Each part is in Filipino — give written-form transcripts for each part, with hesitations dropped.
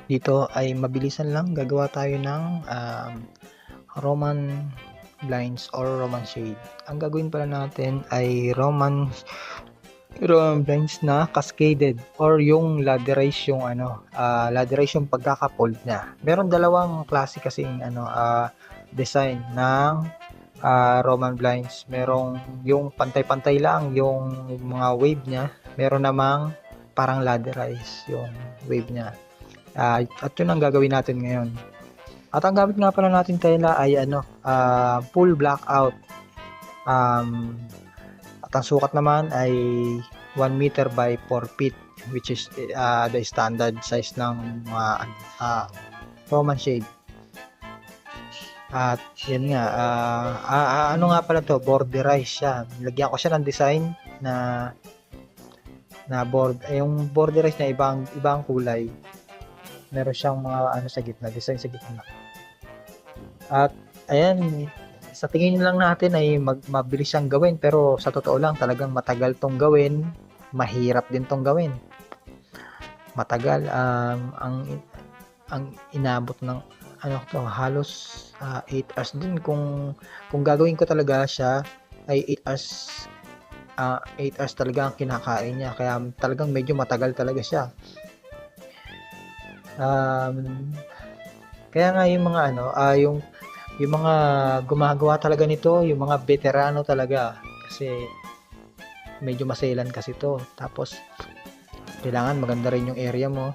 Dito ay mabilisan lang, gagawa tayo ng Roman blinds or Roman shade. Ang gagawin pala natin ay Roman blinds na cascaded or yung ladderized yung ladderized yung pagkaka-fold niya. Meron dalawang klase kasing design ng Roman blinds. Merong yung pantay-pantay lang yung mga wave niya. Meron namang parang ladderized yung wave niya. At yun ang gagawin natin ngayon. At ang gamit nga pala natin tela ay full blackout. At ang sukat naman ay 1 meter by 4 feet, which is the standard size ng Roman shade. At yan nga, ano nga pala to, borderized siya. Nilagyan ko siya ng design na board. Yung borderized na ibang kulay. Meron siyang mga sa gitna, design sa gitna. At ayan, sa tingin lang natin ay mabilis siyang gawin, pero sa totoo lang talagang matagal tong gawin, mahirap din tong gawin. Matagal, ang inabot ng halos 8 hours din kung gagawin ko talaga siya ay 8 hours. 8 hours talaga ang kinakain niya, kaya talagang medyo matagal talaga siya. Kaya nga yung mga yung mga gumagawa talaga nito, yung mga veterano talaga, kasi medyo maselan kasi to. Tapos kailangan maganda rin yung area mo.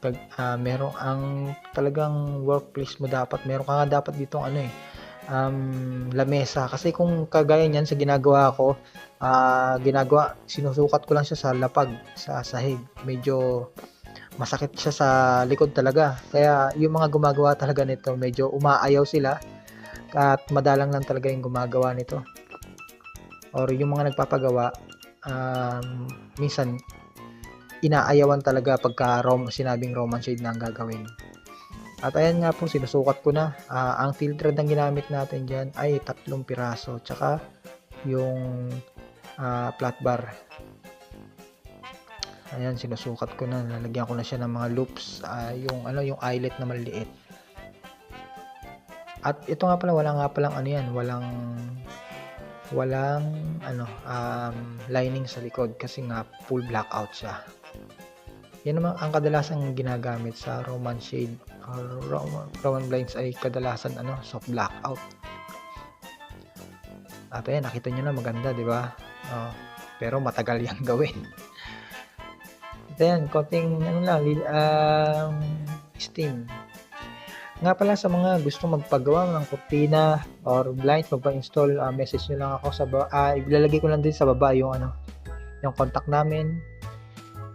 Pag merong ang talagang workplace mo, dapat meron ka nga dapat dito lamesa, kasi kung kagaya niyan sa ginagawa ko, sinusukat ko lang siya sa lapag, sa sahig. Medyo masakit siya sa likod talaga. Kaya yung mga gumagawa talaga nito, medyo umaayaw sila at madalang lang talaga yung gumagawa nito. Or yung mga nagpapagawa, minsan inaayawan talaga pagka sinabing Roman shade na ang gagawin. At ayan nga po, sinusukat ko na. Ang field thread ang ginamit natin dyan ay 3 piraso, tsaka yung flat bar. Ayan, sinusukat ko na, nalagyan ko na siya ng mga loops, yung eyelet na maliliit. At ito nga pala, walang lining sa likod, kasi nga full blackout siya. Yan naman ang kadalasang ginagamit sa Roman shade or Roman blinds, ay kadalasan soft blackout. At ayan, nakita nyo na, maganda, di ba? Pero matagal yang gawin. Then, konting steam. Nga pala, sa mga gusto magpagawa ng kurtina or blinds, magpa-install, message nyo lang ako sa ilalagay ko lang din sa baba yung contact namin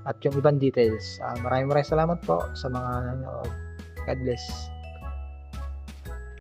at yung ibang details. Maraming salamat po sa mga nanonood. God bless.